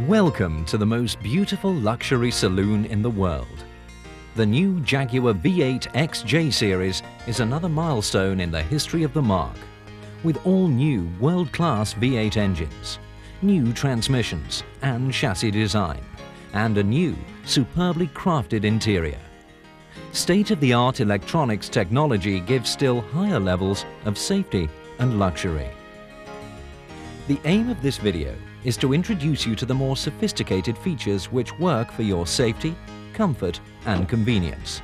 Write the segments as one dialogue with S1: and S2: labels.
S1: Welcome to the most beautiful luxury saloon in the world. The new Jaguar V8 XJ series is another milestone in the history of the marque, with all new world-class V8 engines, new transmissions and chassis design, and a new, superbly crafted interior. State-of-the-art electronics technology gives still higher levels of safety and luxury. The aim of this video is to introduce you to the more sophisticated features which work for your safety, comfort and convenience.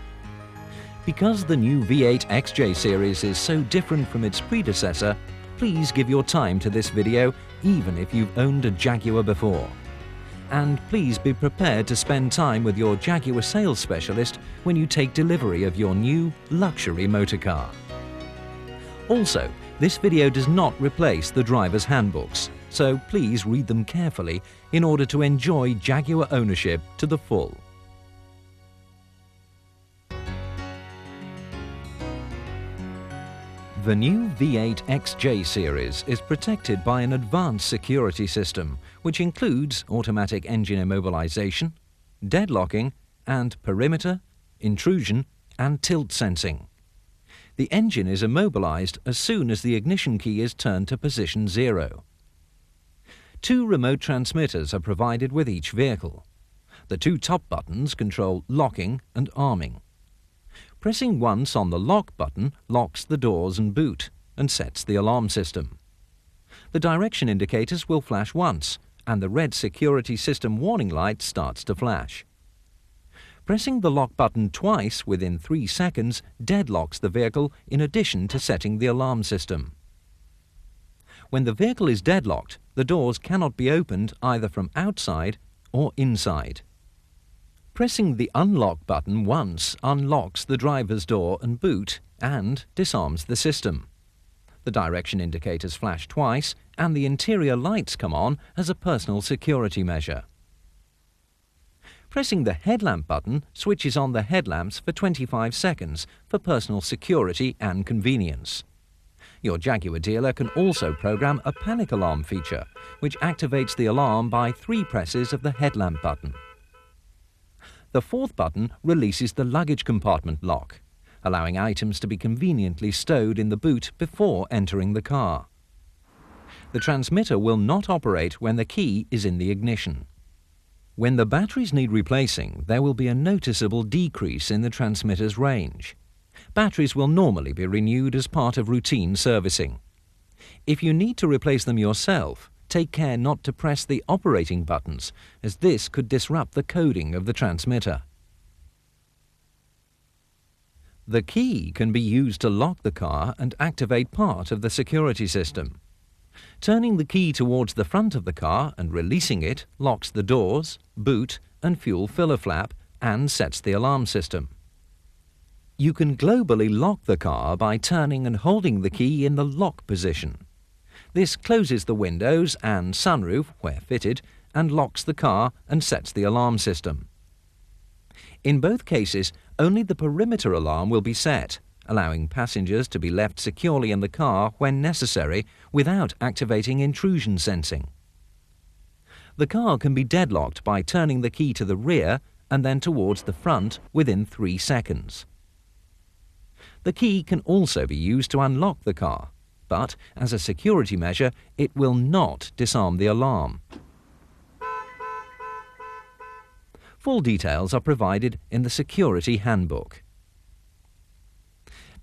S1: Because the new V8 XJ series is so different from its predecessor, please give your time to this video even if you've owned a Jaguar before. And please be prepared to spend time with your Jaguar sales specialist when you take delivery of your new luxury motorcar. Also, this video does not replace the driver's handbooks, so please read them carefully in order to enjoy Jaguar ownership to the full. The new V8 XJ series is protected by an advanced security system which includes automatic engine immobilization, deadlocking, and perimeter, intrusion, and tilt sensing. The engine is immobilized as soon as the ignition key is turned to position 0. 2 remote transmitters are provided with each vehicle. The 2 top buttons control locking and arming. Pressing once on the lock button locks the doors and boot and sets the alarm system. The direction indicators will flash once and the red security system warning light starts to flash. Pressing the lock button twice within 3 seconds deadlocks the vehicle in addition to setting the alarm system. When the vehicle is deadlocked, the doors cannot be opened either from outside or inside. Pressing the unlock button once unlocks the driver's door and boot and disarms the system. The direction indicators flash twice and the interior lights come on as a personal security measure. Pressing the headlamp button switches on the headlamps for 25 seconds for personal security and convenience. Your Jaguar dealer can also program a panic alarm feature, which activates the alarm by 3 presses of the headlamp button. The 4th button releases the luggage compartment lock, allowing items to be conveniently stowed in the boot before entering the car. The transmitter will not operate when the key is in the ignition. When the batteries need replacing, there will be a noticeable decrease in the transmitter's range. Batteries will normally be renewed as part of routine servicing. If you need to replace them yourself, take care not to press the operating buttons, as this could disrupt the coding of the transmitter. The key can be used to lock the car and activate part of the security system. Turning the key towards the front of the car and releasing it locks the doors, boot and fuel filler flap and sets the alarm system. You can globally lock the car by turning and holding the key in the lock position. This closes the windows and sunroof where fitted and locks the car and sets the alarm system. In both cases, only the perimeter alarm will be set, allowing passengers to be left securely in the car when necessary without activating intrusion sensing. The car can be deadlocked by turning the key to the rear and then towards the front within 3 seconds. The key can also be used to unlock the car, but as a security measure, it will not disarm the alarm. Full details are provided in the security handbook.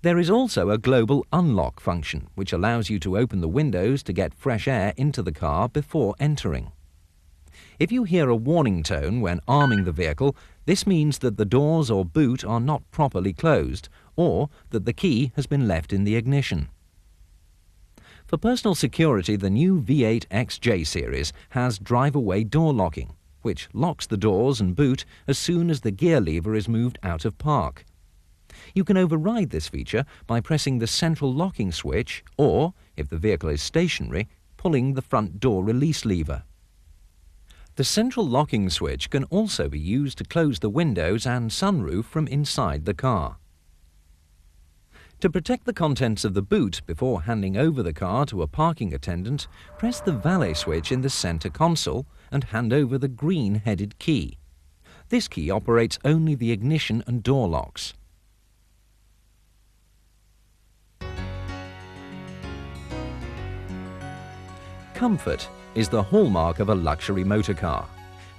S1: There is also a global unlock function, which allows you to open the windows to get fresh air into the car before entering. If you hear a warning tone when arming the vehicle, this means that the doors or boot are not properly closed, or that the key has been left in the ignition. For personal security, the new V8 XJ series has drive-away door locking, which locks the doors and boot as soon as the gear lever is moved out of park. You can override this feature by pressing the central locking switch or, if the vehicle is stationary, pulling the front door release lever. The central locking switch can also be used to close the windows and sunroof from inside the car. To protect the contents of the boot before handing over the car to a parking attendant, press the valet switch in the center console and hand over the green-headed key. This key operates only the ignition and door locks. Comfort is the hallmark of a luxury motor car,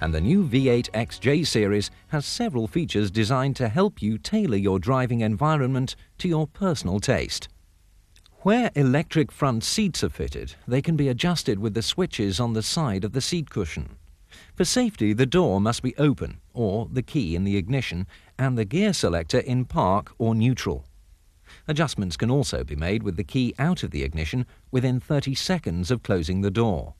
S1: and the new V8 XJ series has several features designed to help you tailor your driving environment to your personal taste. Where electric front seats are fitted, they can be adjusted with the switches on the side of the seat cushion. For safety, the door must be open, or the key in the ignition, and the gear selector in park or neutral. Adjustments can also be made with the key out of the ignition within 30 seconds of closing the door.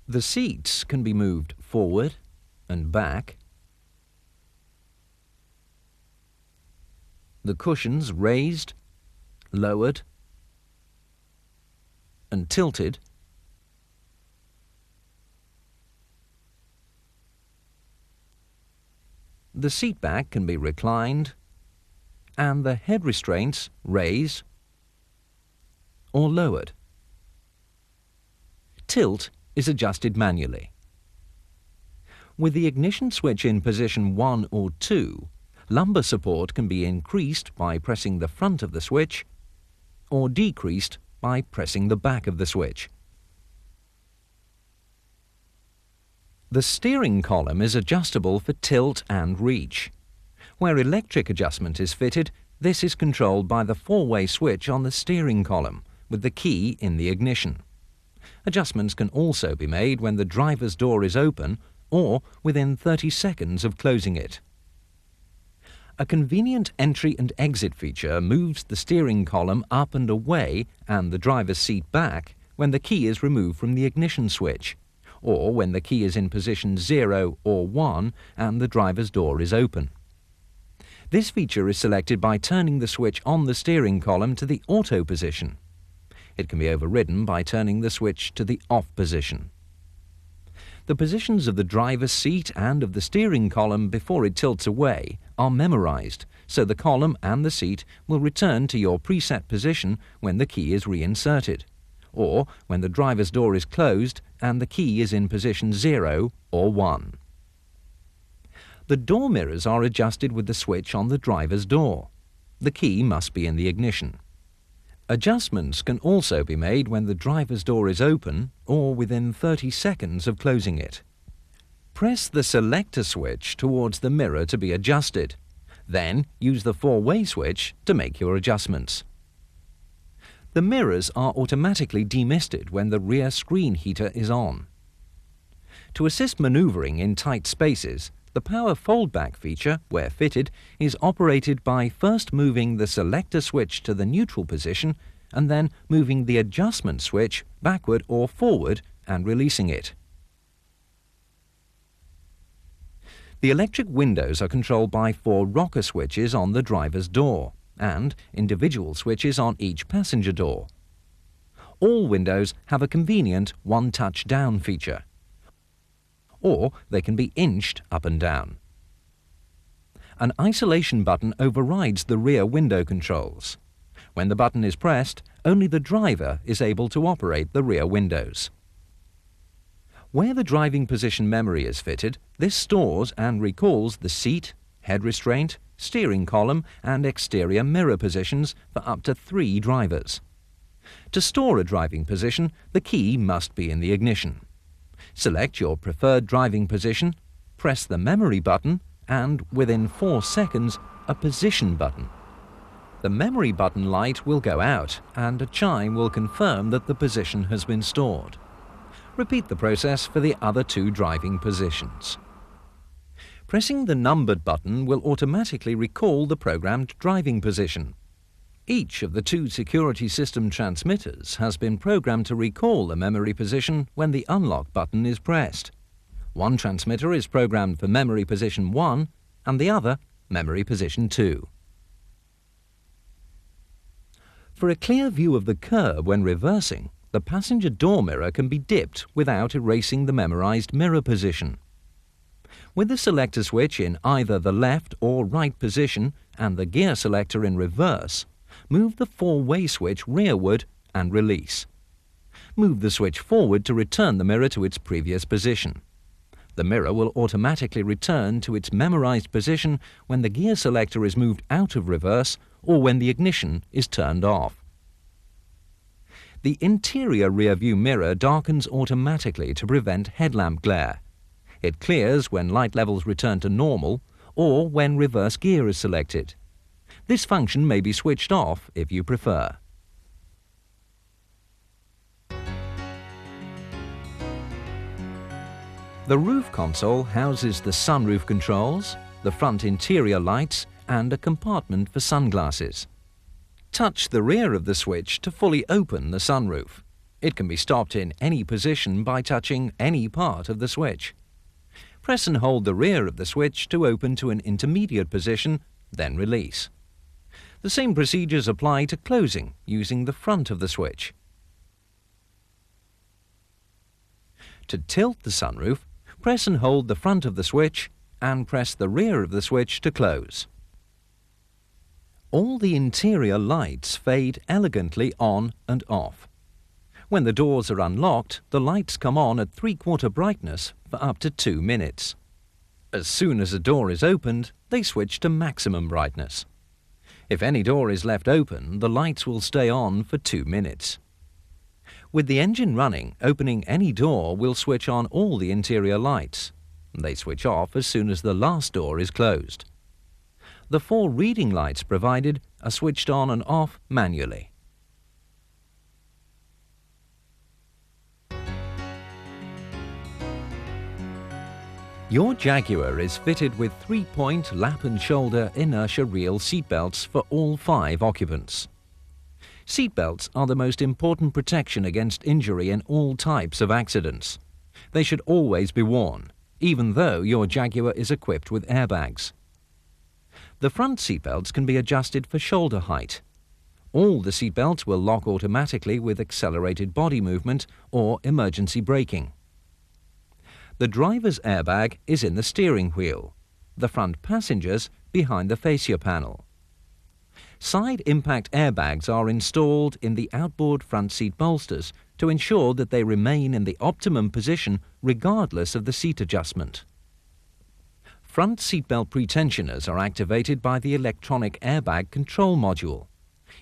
S1: The seats can be moved forward and back, the cushions raised, lowered and tilted, the seat back can be reclined, and the head restraints raised or lowered. Tilt is adjusted manually. With the ignition switch in position 1 or 2, lumbar support can be increased by pressing the front of the switch or decreased by pressing the back of the switch. The steering column is adjustable for tilt and reach. Where electric adjustment is fitted, this is controlled by the four-way switch on the steering column with the key in the ignition. Adjustments can also be made when the driver's door is open or within 30 seconds of closing it. A convenient entry and exit feature moves the steering column up and away and the driver's seat back when the key is removed from the ignition switch, or when the key is in position 0 or 1 and the driver's door is open. This feature is selected by turning the switch on the steering column to the auto position. It can be overridden by turning the switch to the off position. The positions of the driver's seat and of the steering column before it tilts away are memorized, so the column and the seat will return to your preset position when the key is reinserted, or when the driver's door is closed and the key is in position 0 or 1. The door mirrors are adjusted with the switch on the driver's door. The key must be in the ignition. Adjustments can also be made when the driver's door is open or within 30 seconds of closing it. Press the selector switch towards the mirror to be adjusted. Then use the four-way switch to make your adjustments. The mirrors are automatically demisted when the rear screen heater is on. To assist maneuvering in tight spaces, the power foldback feature, where fitted, is operated by first moving the selector switch to the neutral position and then moving the adjustment switch backward or forward and releasing it. The electric windows are controlled by 4 rocker switches on the driver's door and individual switches on each passenger door. All windows have a convenient one-touch down feature, or they can be inched up and down. An isolation button overrides the rear window controls. When the button is pressed, only the driver is able to operate the rear windows. Where the driving position memory is fitted, this stores and recalls the seat, head restraint, steering column and exterior mirror positions for up to 3 drivers. To store a driving position, the key must be in the ignition. Select your preferred driving position, press the memory button, and within 4 seconds, a position button. The memory button light will go out and a chime will confirm that the position has been stored. Repeat the process for the other 2 driving positions. Pressing the numbered button will automatically recall the programmed driving position. Each of the 2 security system transmitters has been programmed to recall the memory position when the unlock button is pressed. One transmitter is programmed for memory position 1 and the other memory position 2. For a clear view of the curb when reversing, the passenger door mirror can be dipped without erasing the memorized mirror position. With the selector switch in either the left or right position and the gear selector in reverse, move the four-way switch rearward and release. Move the switch forward to return the mirror to its previous position. The mirror will automatically return to its memorized position when the gear selector is moved out of reverse or when the ignition is turned off. The interior rear-view mirror darkens automatically to prevent headlamp glare. It clears when light levels return to normal or when reverse gear is selected. This function may be switched off if you prefer. The roof console houses the sunroof controls, the front interior lights and a compartment for sunglasses. Touch the rear of the switch to fully open the sunroof. It can be stopped in any position by touching any part of the switch. Press and hold the rear of the switch to open to an intermediate position, then release. The same procedures apply to closing using the front of the switch. To tilt the sunroof, press and hold the front of the switch and press the rear of the switch to close. All the interior lights fade elegantly on and off. When the doors are unlocked, the lights come on at 3/4 brightness for up to 2 minutes. As soon as a door is opened, they switch to maximum brightness. If any door is left open, the lights will stay on for 2 minutes. With the engine running, opening any door will switch on all the interior lights. They switch off as soon as the last door is closed. The 4 reading lights provided are switched on and off manually. Your Jaguar is fitted with 3-point lap and shoulder inertia reel seatbelts for all 5 occupants. Seatbelts are the most important protection against injury in all types of accidents. They should always be worn, even though your Jaguar is equipped with airbags. The front seatbelts can be adjusted for shoulder height. All the seatbelts will lock automatically with accelerated body movement or emergency braking. The driver's airbag is in the steering wheel, the front passengers behind the fascia panel. Side impact airbags are installed in the outboard front seat bolsters to ensure that they remain in the optimum position regardless of the seat adjustment. Front seatbelt pretensioners are activated by the electronic airbag control module.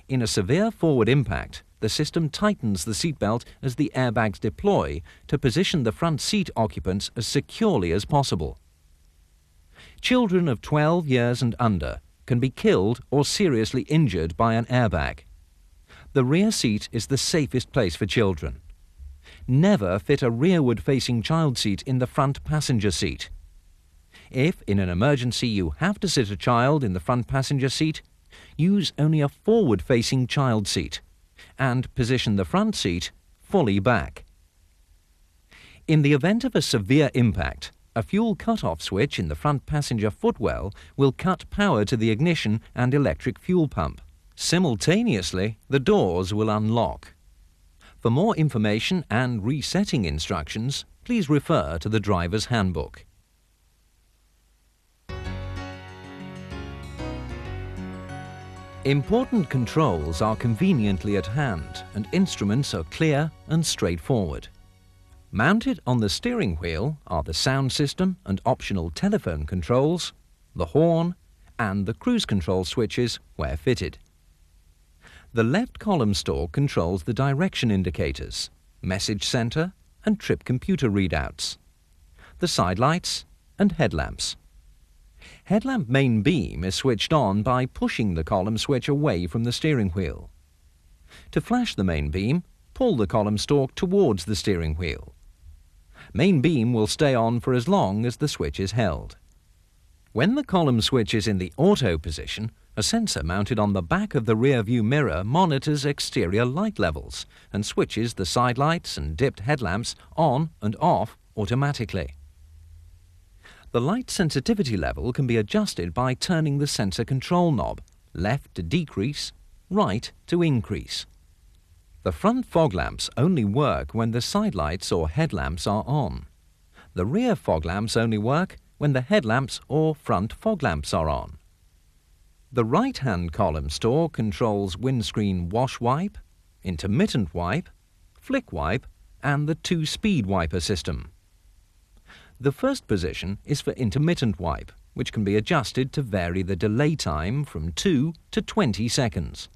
S1: In a severe forward impact, the system tightens the seatbelt as the airbags deploy to position the front seat occupants as securely as possible. Children of 12 years and under can be killed or seriously injured by an airbag. The rear seat is the safest place for children. Never fit a rearward-facing child seat in the front passenger seat. If, in an emergency, you have to sit a child in the front passenger seat, use only a forward-facing child seat and position the front seat fully back. In the event of a severe impact, a fuel cut-off switch in the front passenger footwell will cut power to the ignition and electric fuel pump. Simultaneously, the doors will unlock. For more information and resetting instructions, please refer to the driver's handbook. Important controls are conveniently at hand and instruments are clear and straightforward. Mounted on the steering wheel are the sound system and optional telephone controls, the horn, and the cruise control switches where fitted. The left column stalk controls the direction indicators, message center, and trip computer readouts, the side lights and headlamps. Headlamp main beam is switched on by pushing the column switch away from the steering wheel. To flash the main beam, pull the column stalk towards the steering wheel. Main beam will stay on for as long as the switch is held. When the column switch is in the auto position, a sensor mounted on the back of the rear view mirror monitors exterior light levels and switches the side lights and dipped headlamps on and off automatically. The light sensitivity level can be adjusted by turning the sensor control knob, left to decrease, right to increase. The front fog lamps only work when the side lights or headlamps are on. The rear fog lamps only work when the headlamps or front fog lamps are on. The right-hand column store controls windscreen wash wipe, intermittent wipe, flick wipe and the two-speed wiper system. The first position is for intermittent wipe, which can be adjusted to vary the delay time from 2 to 20 seconds.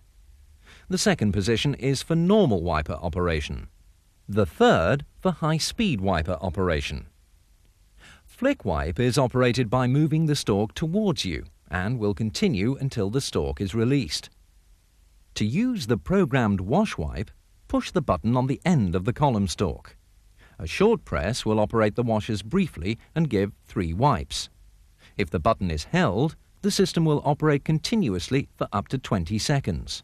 S1: The second position is for normal wiper operation. The third for high-speed wiper operation. Flick wipe is operated by moving the stalk towards you and will continue until the stalk is released. To use the programmed wash wipe, push the button on the end of the column stalk. A short press will operate the washers briefly and give 3 wipes. If the button is held, the system will operate continuously for up to 20 seconds.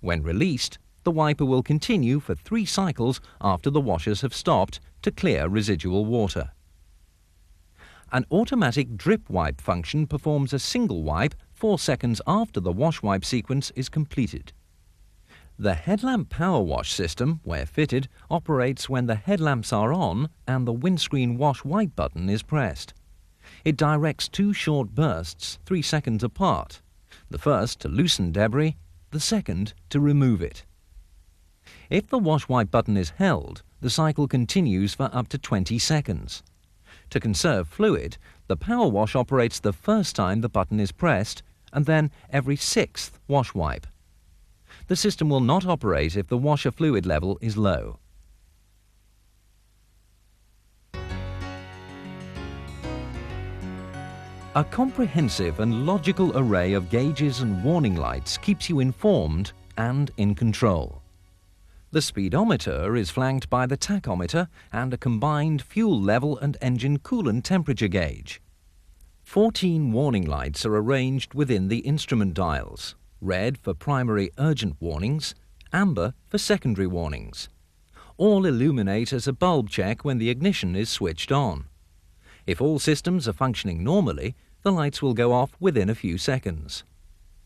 S1: When released, the wiper will continue for 3 cycles after the washers have stopped to clear residual water. An automatic drip wipe function performs a single wipe 4 seconds after the wash wipe sequence is completed. The headlamp power wash system, where fitted, operates when the headlamps are on and the windscreen wash wipe button is pressed. It directs 2 short bursts 3 seconds apart, the first to loosen debris, the second to remove it. If the wash wipe button is held, the cycle continues for up to 20 seconds. To conserve fluid, the power wash operates the first time the button is pressed and then every 6th wash wipe. The system will not operate if the washer fluid level is low. A comprehensive and logical array of gauges and warning lights keeps you informed and in control. The speedometer is flanked by the tachometer and a combined fuel level and engine coolant temperature gauge. 14 warning lights are arranged within the instrument dials. Red for primary urgent warnings, amber for secondary warnings. All illuminate as a bulb check when the ignition is switched on. If all systems are functioning normally, the lights will go off within a few seconds.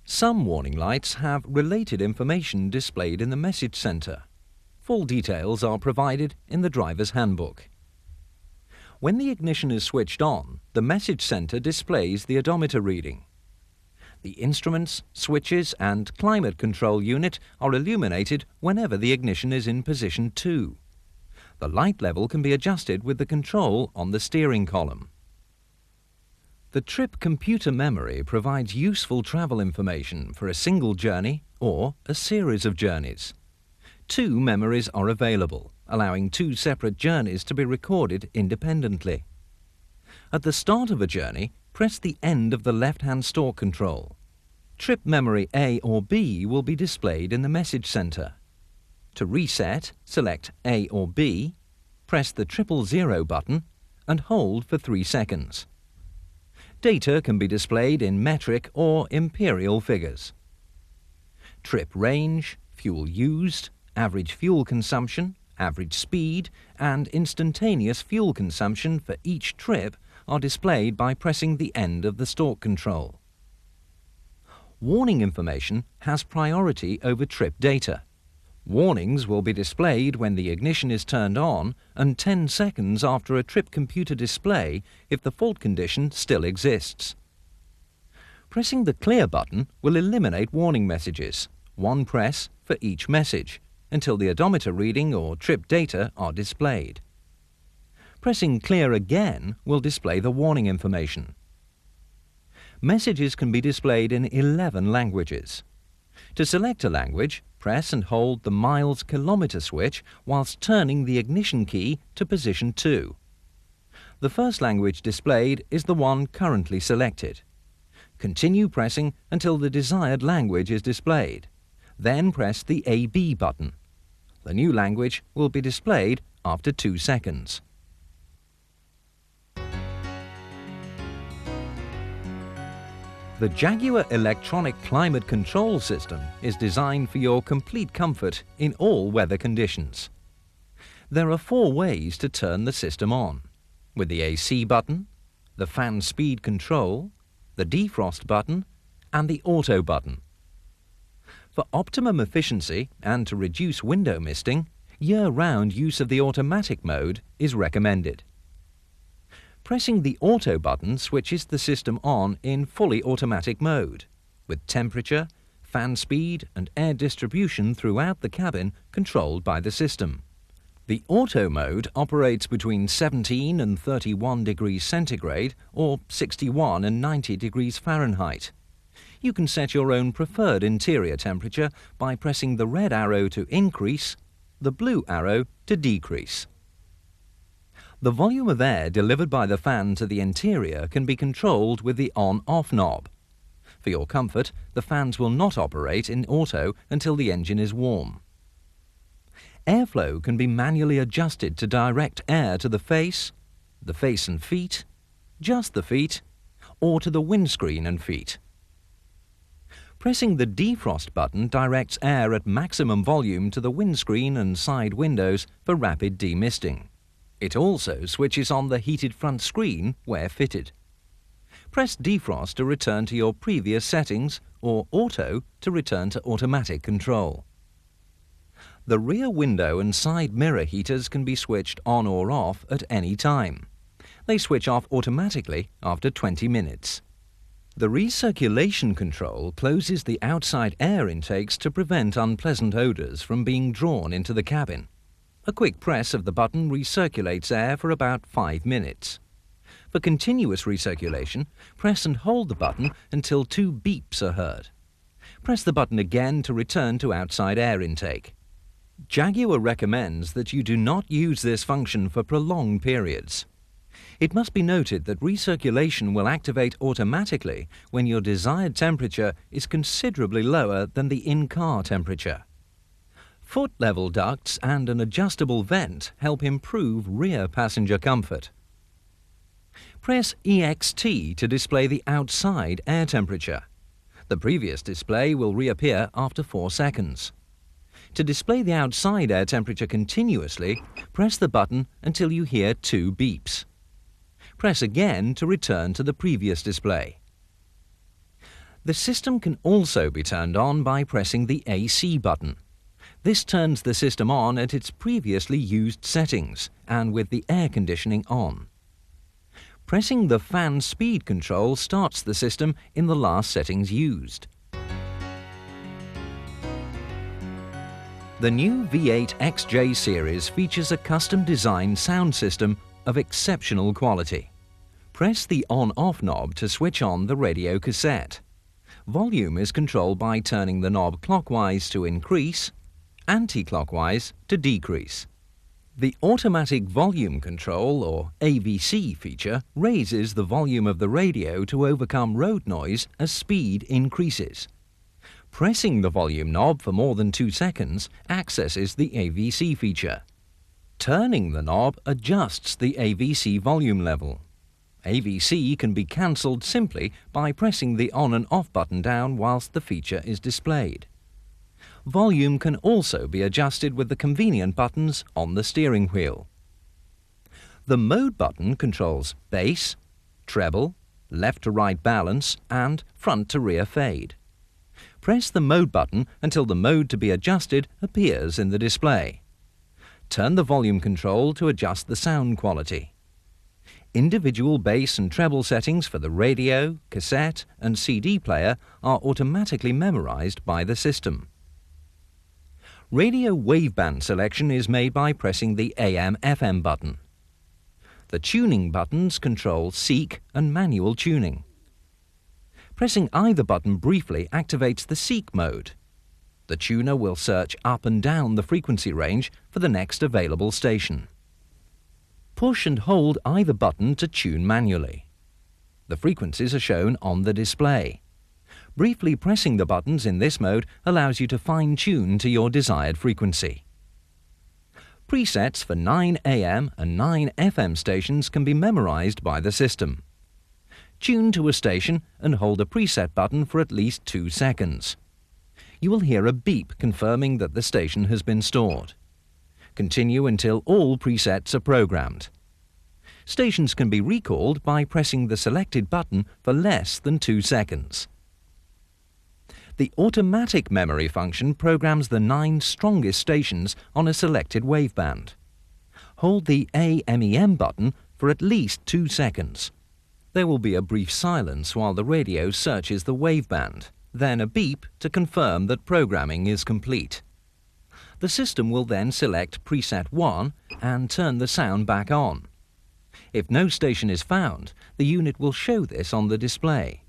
S1: Some warning lights have related information displayed in the message center. Full details are provided in the driver's handbook. When the ignition is switched on, the message center displays the odometer reading. The instruments, switches and climate control unit are illuminated whenever the ignition is in position 2. The light level can be adjusted with the control on the steering column. The trip computer memory provides useful travel information for a single journey or a series of journeys. 2 memories are available, allowing 2 separate journeys to be recorded independently. At the start of a journey, press the end of the left-hand stalk control. Trip memory A or B will be displayed in the message center. To reset, select A or B, press the 000 button and hold for 3 seconds. Data can be displayed in metric or imperial figures. Trip range, fuel used, average fuel consumption, average speed and instantaneous fuel consumption for each trip are displayed by pressing the end of the stalk control. Warning information has priority over trip data. Warnings will be displayed when the ignition is turned on and 10 seconds after a trip computer display if the fault condition still exists. Pressing the clear button will eliminate warning messages, 1 press for each message, until the odometer reading or trip data are displayed. Pressing clear again will display the warning information. Messages can be displayed in 11 languages. To select a language, press and hold the miles/kilometer switch whilst turning the ignition key to position 2. The first language displayed is the one currently selected. Continue pressing until the desired language is displayed. Then press the AB button. The new language will be displayed after 2 seconds. The Jaguar electronic climate control system is designed for your complete comfort in all weather conditions. There are 4 ways to turn the system on, with the AC button, the fan speed control, the defrost button and the auto button. For optimum efficiency and to reduce window misting, year-round use of the automatic mode is recommended. Pressing the auto button switches the system on in fully automatic mode. with temperature, fan speed and air distribution throughout the cabin controlled by the system. The auto mode operates between 17 and 31 degrees centigrade or 61 and 90 degrees Fahrenheit. You can set your own preferred interior temperature by pressing the red arrow to increase, the blue arrow to decrease. The volume of air delivered by the fan to the interior can be controlled with the on-off knob. For your comfort, the fans will not operate in auto until the engine is warm. Airflow can be manually adjusted to direct air to the face and feet, just the feet, or to the windscreen and feet. Pressing the defrost button directs air at maximum volume to the windscreen and side windows for rapid demisting. It also switches on the heated front screen where fitted. Press defrost to return to your previous settings or auto to return to automatic control. The rear window and side mirror heaters can be switched on or off at any time. They switch off automatically after 20 minutes. The recirculation control closes the outside air intakes to prevent unpleasant odors from being drawn into the cabin. A quick press of the button recirculates air for about 5 minutes. For continuous recirculation, press and hold the button until 2 beeps are heard. Press the button again to return to outside air intake. Jaguar recommends that you do not use this function for prolonged periods. It must be noted that recirculation will activate automatically when your desired temperature is considerably lower than the in-car temperature. Foot-level ducts and an adjustable vent help improve rear passenger comfort. Press EXT to display the outside air temperature. The previous display will reappear after 4 seconds. To display the outside air temperature continuously, press the button until you hear 2 beeps. Press again to return to the previous display. The system can also be turned on by pressing the AC button. This turns the system on at its previously used settings and with the air conditioning on. Pressing the fan speed control starts the system in the last settings used. The new V8 XJ series features a custom-designed sound system of exceptional quality. Press the on-off knob to switch on the radio cassette. Volume is controlled by turning the knob clockwise to increase, anti-clockwise to decrease. The automatic volume control, or AVC feature, raises the volume of the radio to overcome road noise as speed increases. Pressing the volume knob for more than 2 seconds accesses the AVC feature. Turning the knob adjusts the AVC volume level. AVC can be cancelled simply by pressing the on and off button down whilst the feature is displayed. Volume can also be adjusted with the convenient buttons on the steering wheel. The mode button controls bass, treble, left to right balance and front to rear fade. Press the mode button until the mode to be adjusted appears in the display. Turn the volume control to adjust the sound quality. Individual bass and treble settings for the radio, cassette and CD player are automatically memorized by the system. Radio waveband selection is made by pressing the AM/FM button. The tuning buttons control seek and manual tuning. Pressing either button briefly activates the seek mode. The tuner will search up and down the frequency range for the next available station. Push and hold either button to tune manually. The frequencies are shown on the display. Briefly pressing the buttons in this mode allows you to fine-tune to your desired frequency. Presets for 9 AM and 9 FM stations can be memorized by the system. Tune to a station and hold a preset button for at least 2 seconds. You will hear a beep confirming that the station has been stored. Continue until all presets are programmed. Stations can be recalled by pressing the selected button for less than 2 seconds. The automatic memory function programs the 9 strongest stations on a selected waveband. Hold the AMEM button for at least 2 seconds. There will be a brief silence while the radio searches the waveband. then a beep to confirm that programming is complete. The system will then select preset 1 and turn the sound back on. If no station is found, the unit will show this on the display.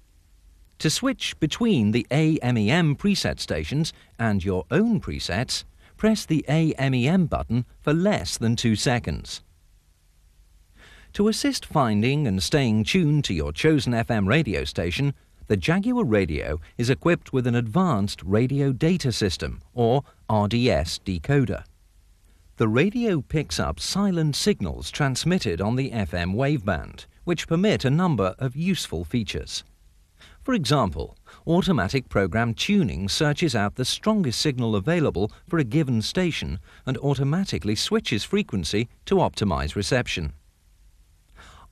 S1: To switch between the AMEM preset stations and your own presets, press the AMEM button for less than 2 seconds. To assist finding and staying tuned to your chosen FM radio station, the Jaguar radio is equipped with an advanced radio data system, or RDS decoder. The radio picks up silent signals transmitted on the FM waveband, which permit a number of useful features. For example, automatic program tuning searches out the strongest signal available for a given station and automatically switches frequency to optimize reception.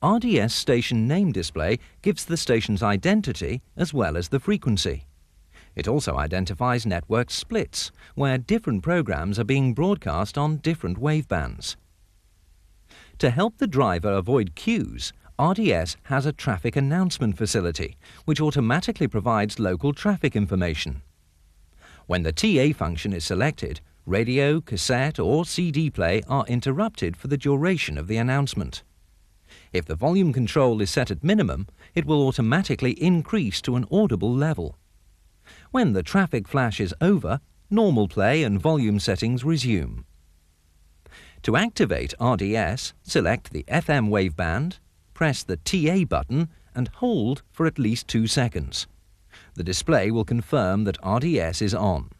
S1: RDS station name display gives the station's identity as well as the frequency. It also identifies network splits, where different programs are being broadcast on different wavebands. To help the driver avoid queues, RDS has a traffic announcement facility, which automatically provides local traffic information. When the TA function is selected, radio, cassette or CD play are interrupted for the duration of the announcement. If the volume control is set at minimum, it will automatically increase to an audible level. When the traffic flash is over, normal play and volume settings resume. To activate RDS, select the FM waveband, press the TA button and hold for at least 2 seconds. The display will confirm that RDS is on.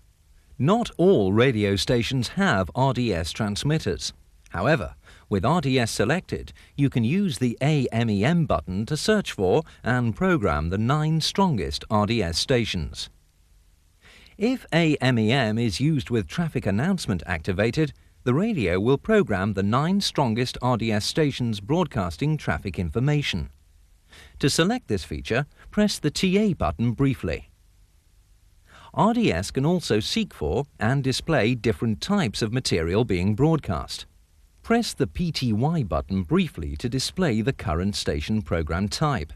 S1: Not all radio stations have RDS transmitters. However, with RDS selected, you can use the AMEM button to search for and program the 9 strongest RDS stations. If AMEM is used with traffic announcement activated, the radio will program the 9 strongest RDS stations broadcasting traffic information. To select this feature, press the TA button briefly. RDS can also seek for and display different types of material being broadcast. Press the PTY button briefly to display the current station program type.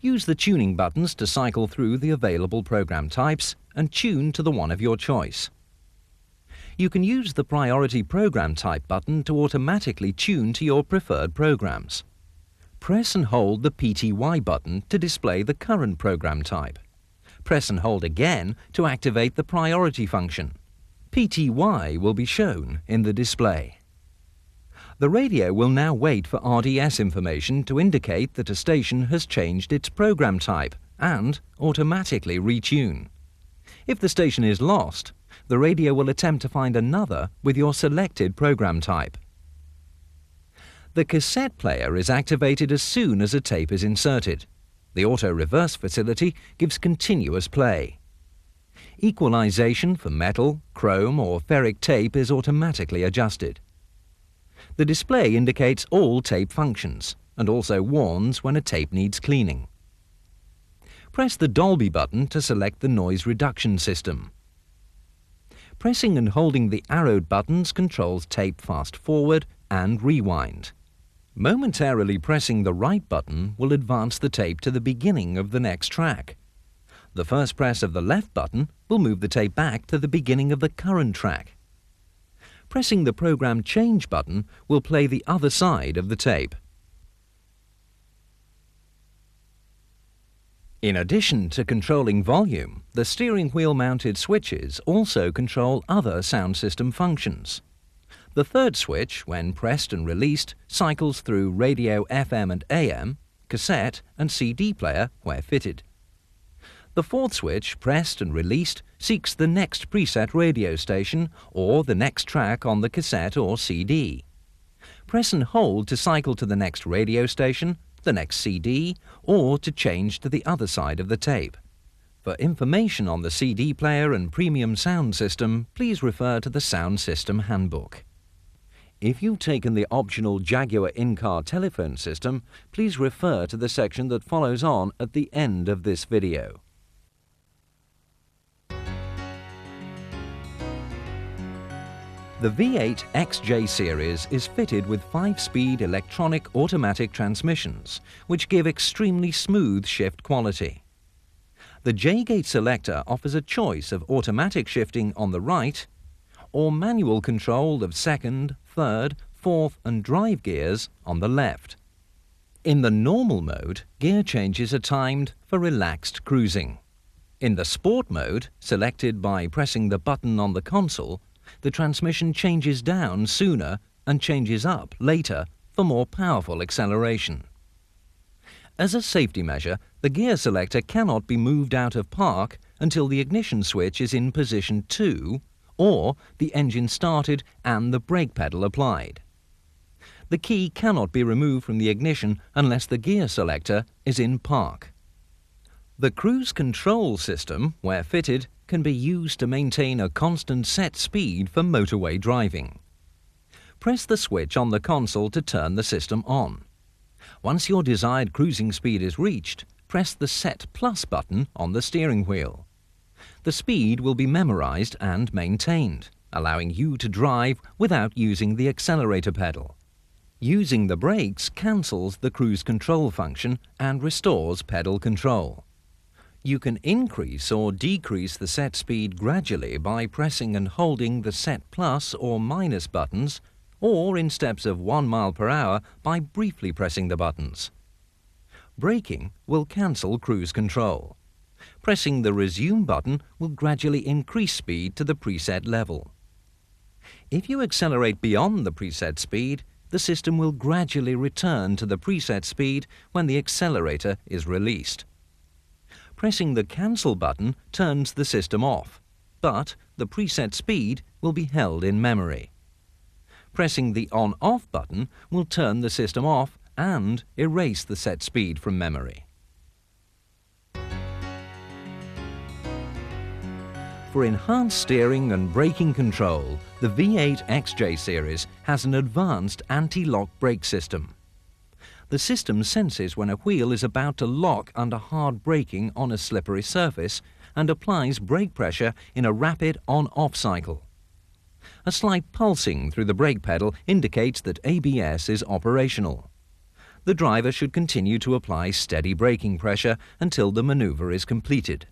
S1: Use the tuning buttons to cycle through the available program types and tune to the one of your choice. You can use the Priority Program Type button to automatically tune to your preferred programs. Press and hold the PTY button to display the current program type. Press and hold again to activate the priority function. PTY will be shown in the display. The radio will now wait for RDS information to indicate that a station has changed its program type and automatically retune. If the station is lost, the radio will attempt to find another with your selected program type. The cassette player is activated as soon as a tape is inserted. The auto-reverse facility gives continuous play. Equalization for metal, chrome or ferric tape is automatically adjusted. The display indicates all tape functions and also warns when a tape needs cleaning. Press the Dolby button to select the noise reduction system. Pressing and holding the arrowed buttons controls tape fast forward and rewind. Momentarily pressing the right button will advance the tape to the beginning of the next track. The first press of the left button will move the tape back to the beginning of the current track. Pressing the Program Change button will play the other side of the tape. In addition to controlling volume, the steering wheel mounted switches also control other sound system functions. The third switch, when pressed and released, cycles through radio FM and AM, cassette and CD player where fitted. The fourth switch, pressed and released, seeks the next preset radio station or the next track on the cassette or CD. Press and hold to cycle to the next radio station, the next CD, or to change to the other side of the tape. For information on the CD player and premium sound system, please refer to the Sound System Handbook. If you've taken the optional Jaguar in-car telephone system, please refer to the section that follows on at the end of this video. The V8 XJ series is fitted with 5-speed electronic automatic transmissions, which give extremely smooth shift quality. The J-gate selector offers a choice of automatic shifting on the right or manual control of second, third, fourth and drive gears on the left. In the normal mode, gear changes are timed for relaxed cruising. In the sport mode, selected by pressing the button on the console, the transmission changes down sooner and changes up later for more powerful acceleration. As a safety measure, the gear selector cannot be moved out of park until the ignition switch is in position 2 or the engine started and the brake pedal applied. The key cannot be removed from the ignition unless the gear selector is in park. The cruise control system, where fitted, can be used to maintain a constant set speed for motorway driving. Press the switch on the console to turn the system on. Once your desired cruising speed is reached, press the Set Plus button on the steering wheel. The speed will be memorized and maintained, allowing you to drive without using the accelerator pedal. Using the brakes cancels the cruise control function and restores pedal control. You can increase or decrease the set speed gradually by pressing and holding the Set Plus or Minus buttons, or in steps of 1 mile per hour by briefly pressing the buttons. Braking will cancel cruise control. Pressing the Resume button will gradually increase speed to the preset level. If you accelerate beyond the preset speed, the system will gradually return to the preset speed when the accelerator is released. Pressing the Cancel button turns the system off, but the preset speed will be held in memory. Pressing the On-Off button will turn the system off and erase the set speed from memory. For enhanced steering and braking control, the V8 XJ series has an advanced anti-lock brake system. The system senses when a wheel is about to lock under hard braking on a slippery surface and applies brake pressure in a rapid on-off cycle. A slight pulsing through the brake pedal indicates that ABS is operational. The driver should continue to apply steady braking pressure until the maneuver is completed.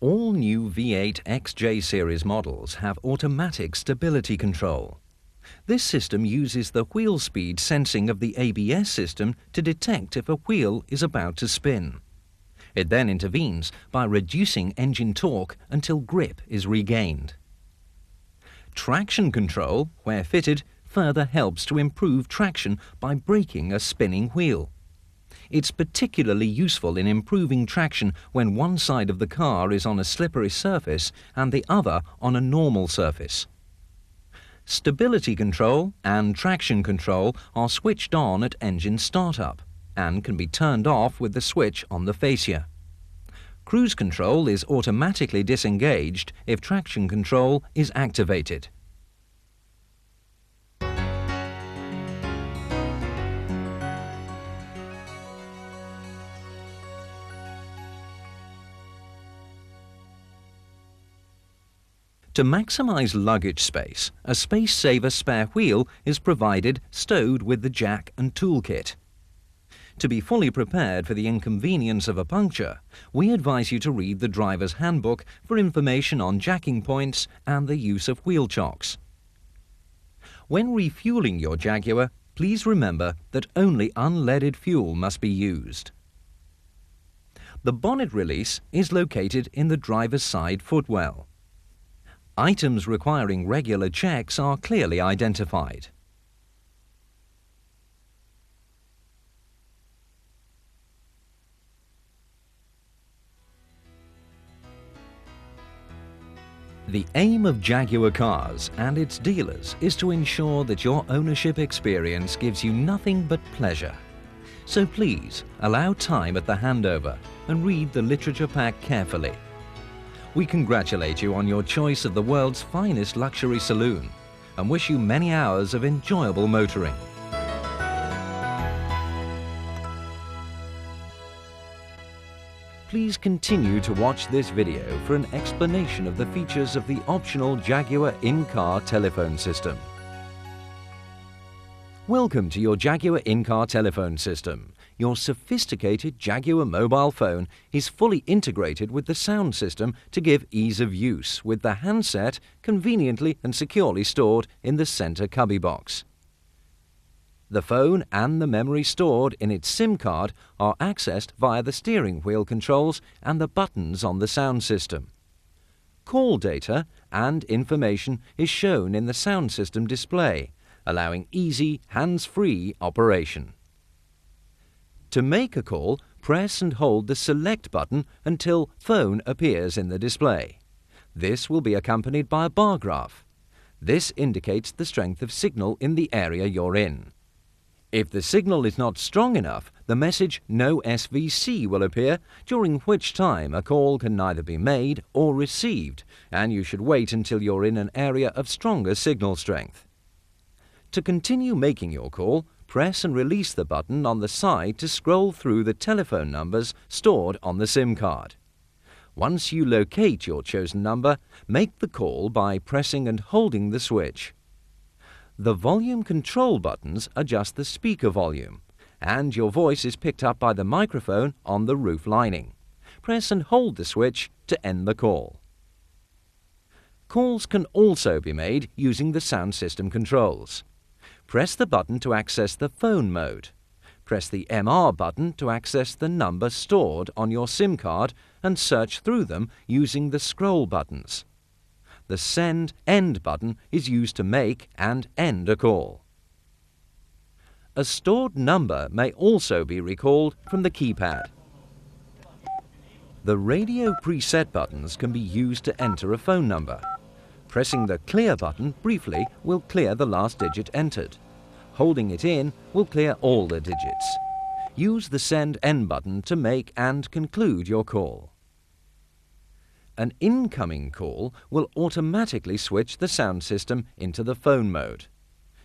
S1: All new V8 XJ series models have automatic stability control. This system uses the wheel speed sensing of the ABS system to detect if a wheel is about to spin. It then intervenes by reducing engine torque until grip is regained. Traction control, where fitted, further helps to improve traction by braking a spinning wheel. It's particularly useful in improving traction when one side of the car is on a slippery surface and the other on a normal surface. Stability control and traction control are switched on at engine startup and can be turned off with the switch on the fascia. Cruise control is automatically disengaged if traction control is activated. To maximize luggage space, a space-saver spare wheel is provided stowed with the jack and toolkit. To be fully prepared for the inconvenience of a puncture, we advise you to read the driver's handbook for information on jacking points and the use of wheel chocks. When refueling your Jaguar, please remember that only unleaded fuel must be used. The bonnet release is located in the driver's side footwell. Items requiring regular checks are clearly identified. The aim of Jaguar cars and its dealers is to ensure that your ownership experience gives you nothing but pleasure. So please allow time at the handover and read the literature pack carefully. We congratulate you on your choice of the world's finest luxury saloon and wish you many hours of enjoyable motoring. Please continue to watch this video for an explanation of the features of the optional Jaguar in-car telephone system. Welcome to your Jaguar in-car telephone system. Your sophisticated Jaguar mobile phone is fully integrated with the sound system to give ease of use, with the handset conveniently and securely stored in the center cubby box. The phone and the memory stored in its SIM card are accessed via the steering wheel controls and the buttons on the sound system. Call data and information is shown in the sound system display, allowing easy, hands-free operation. To make a call, press and hold the Select button until Phone appears in the display. This will be accompanied by a bar graph. This indicates the strength of signal in the area you're in. If the signal is not strong enough, the message No SVC will appear, during which time a call can neither be made or received, and you should wait until you're in an area of stronger signal strength. To continue making your call, press and release the button on the side to scroll through the telephone numbers stored on the SIM card. Once you locate your chosen number, make the call by pressing and holding the switch. The volume control buttons adjust the speaker volume, and your voice is picked up by the microphone on the roof lining. Press and hold the switch to end the call. Calls can also be made using the sound system controls. Press the button to access the phone mode. Press the MR button to access the number stored on your SIM card and search through them using the scroll buttons. The Send End button is used to make and end a call. A stored number may also be recalled from the keypad. The radio preset buttons can be used to enter a phone number. Pressing the Clear button briefly will clear the last digit entered. Holding it in will clear all the digits. Use the Send End button to make and conclude your call. An incoming call will automatically switch the sound system into the phone mode.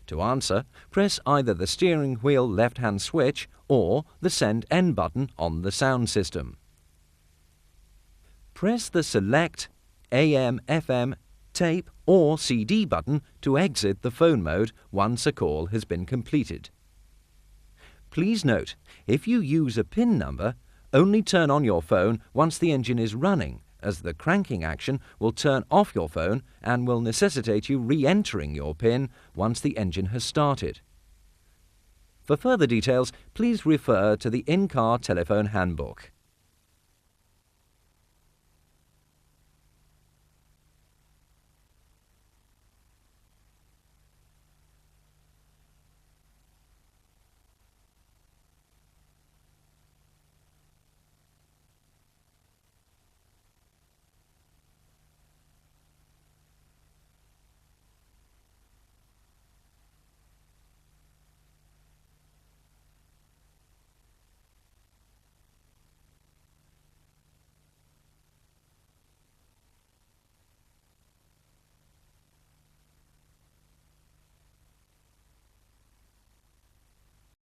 S1: To answer, press either the steering wheel left-hand switch or the Send End button on the sound system. Press the Select, AM, FM, Tape or CD button to exit the phone mode once a call has been completed. Please note, if you use a PIN number, only turn on your phone once the engine is running, as the cranking action will turn off your phone and will necessitate you re-entering your PIN once the engine has started. For further details, please refer to the in-car telephone handbook.